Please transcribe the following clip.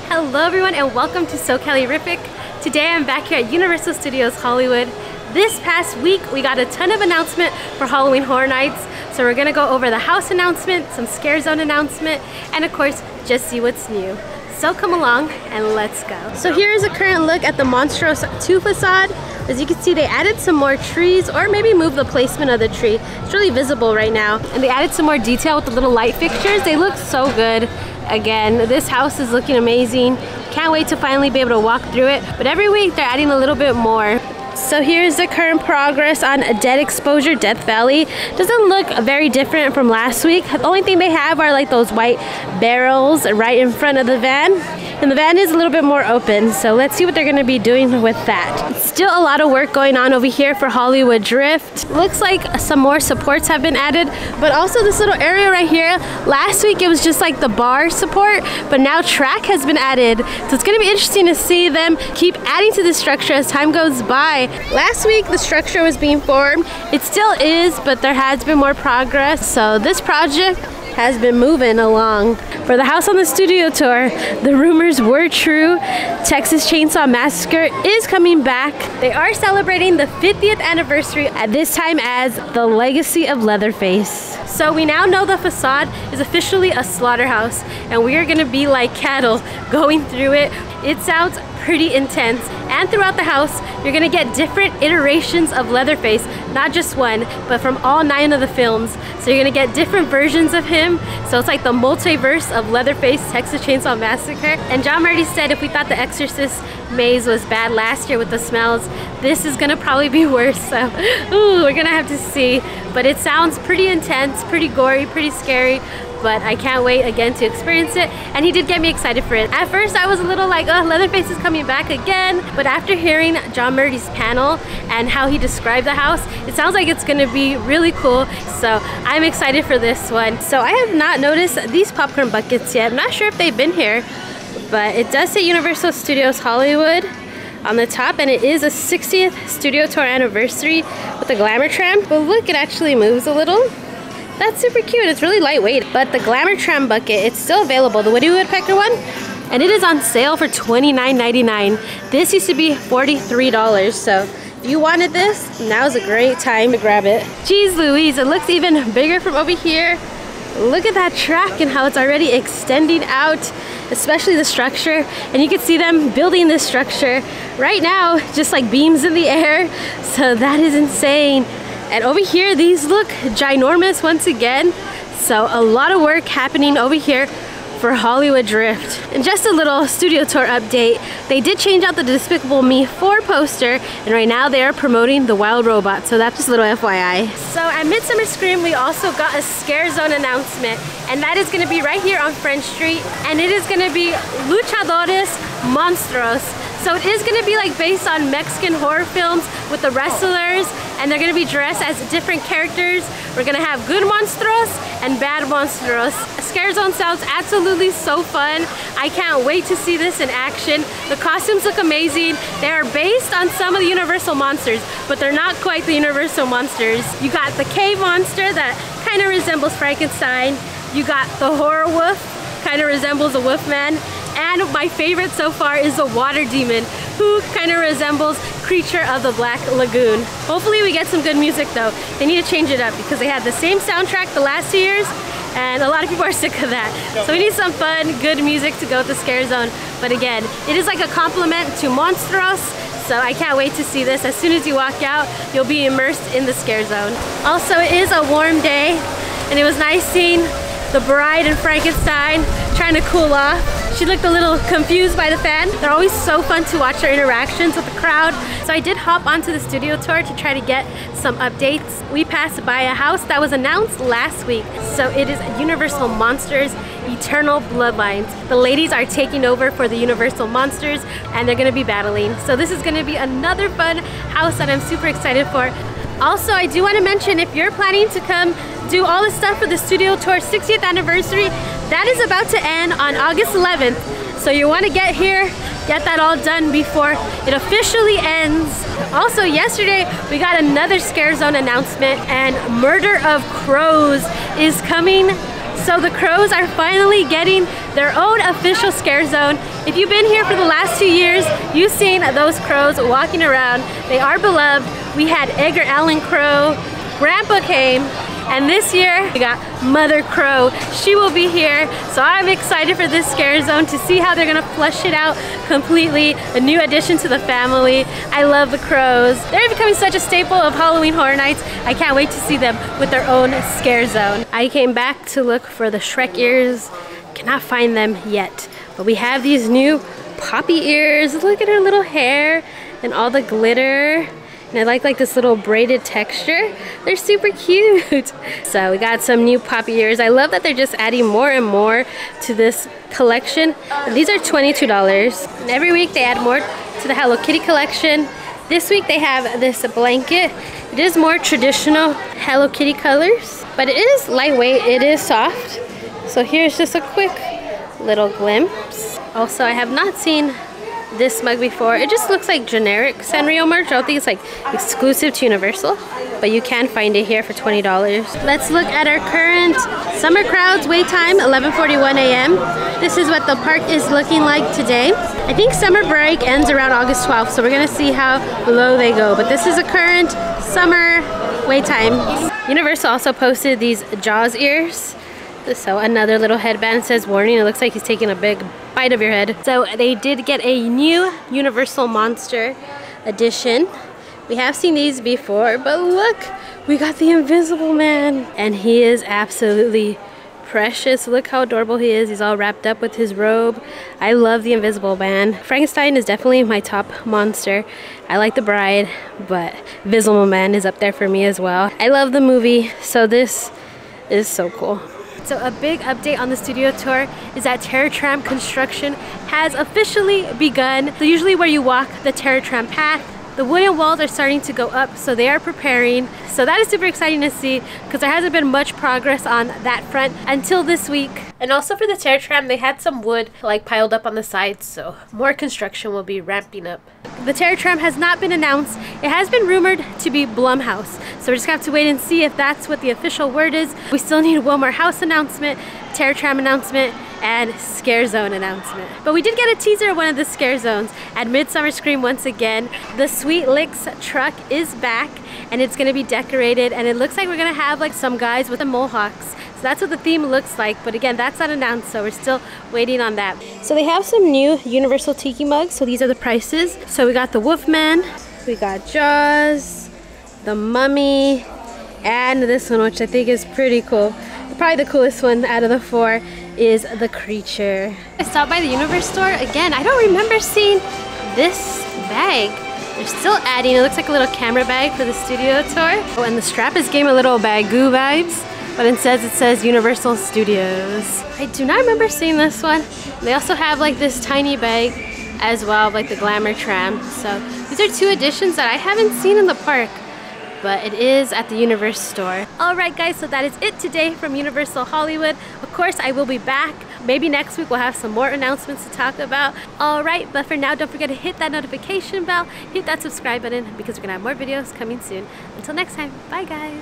Hello everyone and welcome to SoCaliRific. Today I'm back here at Universal Studios Hollywood. This past week we got a ton of announcement for Halloween Horror Nights. So we're gonna go over the house announcement, some scare zone announcement, and of course just see what's new. So come along and let's go. So here's a current look at the Monstros 2 facade. As you can see, they added some more trees or maybe moved the placement of the tree. It's really visible right now. And they added some more detail with the little light fixtures. They look so good. Again, this house is looking amazing. Can't wait to finally be able to walk through it. But every week they're adding a little bit more. So here's the current progress on Dead Exposure Death Valley. Doesn't look very different from last week. The only thing they have are like those white barrels right in front of the van. And the van is a little bit more open. So let's see what they're gonna be doing with that. Still a lot of work going on over here for Hollywood Drift. Looks like some more supports have been added, but also this little area right here. Last week it was just like the bar support, but now track has been added. So it's gonna be interesting to see them keep adding to this structure as time goes by. Last week the structure was being formed. It still is, but there has been more progress. So this project has been moving along. For the house on the studio tour, the rumors were true. Texas Chainsaw Massacre is coming back. They are celebrating the 50th anniversary at this time as The Legacy of Leatherface. So we now know the facade is officially a slaughterhouse and we are gonna be like cattle going through it. It sounds pretty intense, and throughout the house you're gonna get different iterations of Leatherface, not just one, but from all 9 of the films. So you're gonna get different versions of him, so it's like the multiverse of Leatherface Texas Chainsaw Massacre. And John Murdy said if we thought The Exorcist maze was bad last year with the smells, this is gonna probably be worse. So ooh, we're gonna have to see, but it sounds pretty intense, pretty gory, pretty scary. But I can't wait again to experience it, and he did get me excited for it. At first I was a little like, oh, Leatherface is coming back again, but after hearing John Murdy's panel and how he described the house, it sounds like it's gonna be really cool. So I'm excited for this one. So I have not noticed these popcorn buckets yet. I'm not sure if they've been here, but it does say Universal Studios Hollywood on the top, and it is a 60th studio tour anniversary with the Glamour Tram. But look, it actually moves a little. That's super cute. It's really lightweight. But the Glamour Tram bucket, it's still available, the Woody Woodpecker one, and it is on sale for $29.99. This used to be $43, so if you wanted this, now's a great time to grab it. Jeez Louise, it looks even bigger from over here. Look at that track and how it's already extending out, especially the structure. And you can see them building this structure right now, just like beams in the air. So that is insane. And over here, these look ginormous once again. So a lot of work happening over here for Hollywood Drift. And just a little studio tour update. They did change out the Despicable Me 4 poster, and right now they are promoting the Wild Robot. So that's just a little FYI. So at Midsummer Scream, we also got a Scare Zone announcement, and that is gonna be right here on French Street. And it is gonna be Luchadores Monstros. So it is gonna be like based on Mexican horror films with the wrestlers, and they're gonna be dressed as different characters. We're gonna have good monstros and bad monstros. Scare Zone sounds absolutely so fun. I can't wait to see this in action. The costumes look amazing. They are based on some of the Universal monsters, but they're not quite the Universal monsters. You got the cave monster that kind of resembles Frankenstein. You got the horror wolf, kind of resembles a wolfman. And my favorite so far is the water demon, who kind of resembles Creature of the Black Lagoon. Hopefully we get some good music though. They need to change it up because they had the same soundtrack the last 2 years, and a lot of people are sick of that. So we need some fun, good music to go with the Scare Zone. But again, it is like a compliment to Monstros, so I can't wait to see this. As soon as you walk out, you'll be immersed in the Scare Zone. Also, it is a warm day, and it was nice seeing the bride and Frankenstein trying to cool off. She looked a little confused by the fan. They're always so fun to watch their interactions with the crowd. So I did hop onto the studio tour to try to get some updates. We passed by a house that was announced last week. So it is Universal Monsters Eternal Bloodlines. The ladies are taking over for the Universal Monsters, and they're gonna be battling. So this is gonna be another fun house that I'm super excited for. Also, I do want to mention, if you're planning to come do all the stuff for the studio tour 60th anniversary, that is about to end on August 11th. So you want to get here, get that all done before it officially ends. Also, yesterday we got another Scare Zone announcement, and Murder of Crows is coming. So the Crows are finally getting their own official Scare Zone, If you've been here for the last 2 years, you've seen those crows walking around. They are beloved. We had Edgar Allan Crow, Grandpa came, and this year we got Mother Crow. She will be here, so I'm excited for this scare zone to see how they're gonna flush it out completely. A new addition to the family. I love the crows. They're becoming such a staple of Halloween Horror Nights. I can't wait to see them with their own scare zone. I came back to look for the Shrek ears. Cannot find them yet, but we have these new poppy ears. Look at her little hair and all the glitter. And I like this little braided texture. They're super cute. So we got some new poppy ears. I love that they're just adding more and more to this collection. These are $22. And every week they add more to the Hello Kitty collection. This week they have this blanket. It is more traditional Hello Kitty colors, but it is lightweight, it is soft. So here's just a quick little glimpse. Also, I have not seen this mug before. It just looks like generic Sanrio merch. I don't think it's like exclusive to Universal, but you can find it here for $20. Let's look at our current summer crowds. Wait time 11:41 a.m. This is what the park is looking like today. I think summer break ends around August 12th, so we're gonna see how low they go, but this is a current summer wait time. Universal also posted these Jaws ears. So another little headband says warning. It looks like he's taking a big bite of your head. So they did get a new Universal Monster edition. We have seen these before, but look, we got the Invisible Man. And he is absolutely precious. Look how adorable he is. He's all wrapped up with his robe. I love the Invisible Man. Frankenstein is definitely my top monster. I like the Bride, but Invisible Man is up there for me as well. I love the movie, so this is so cool. So a big update on the studio tour is that Terror Tram construction has officially begun. So usually where you walk the Terror Tram path, the wooden walls are starting to go up, so they are preparing. So that is super exciting to see because there hasn't been much progress on that front until this week. And also for the Terror Tram, they had some wood like piled up on the sides, so more construction will be ramping up. The Terror Tram has not been announced. It has been rumored to be Blumhouse, so we're just gonna have to wait and see if that's what the official word is. We still need one more house announcement, Terror Tram announcement, and Scare Zone announcement. But we did get a teaser of one of the Scare Zones at Midsummer Scream once again. The Sweet Licks truck is back, and it's gonna be decorated, and it looks like we're gonna have like some guys with the mohawks. So that's what the theme looks like, but again, that's not announced, so we're still waiting on that. So they have some new Universal Tiki mugs, so these are the prices. So we got the Wolfman, we got Jaws, the Mummy, and this one, which I think is pretty cool. Probably the coolest one out of the four is the Creature. I stopped by the Universe store. Again, I don't remember seeing this bag. They're still adding. It looks like a little camera bag for the studio tour. Oh, and the strap is giving a little Bagoo vibes, but it says Universal Studios. I do not remember seeing this one. They also have like this tiny bag as well, like the Glamour Tram. So these are two additions that I haven't seen in the park, but it is at the Universe store. Alright guys, so that is it today from Universal Hollywood. Of course, I will be back. Maybe next week we'll have some more announcements to talk about. Alright, but for now, don't forget to hit that notification bell, hit that subscribe button, because we're gonna have more videos coming soon. Until next time, bye guys.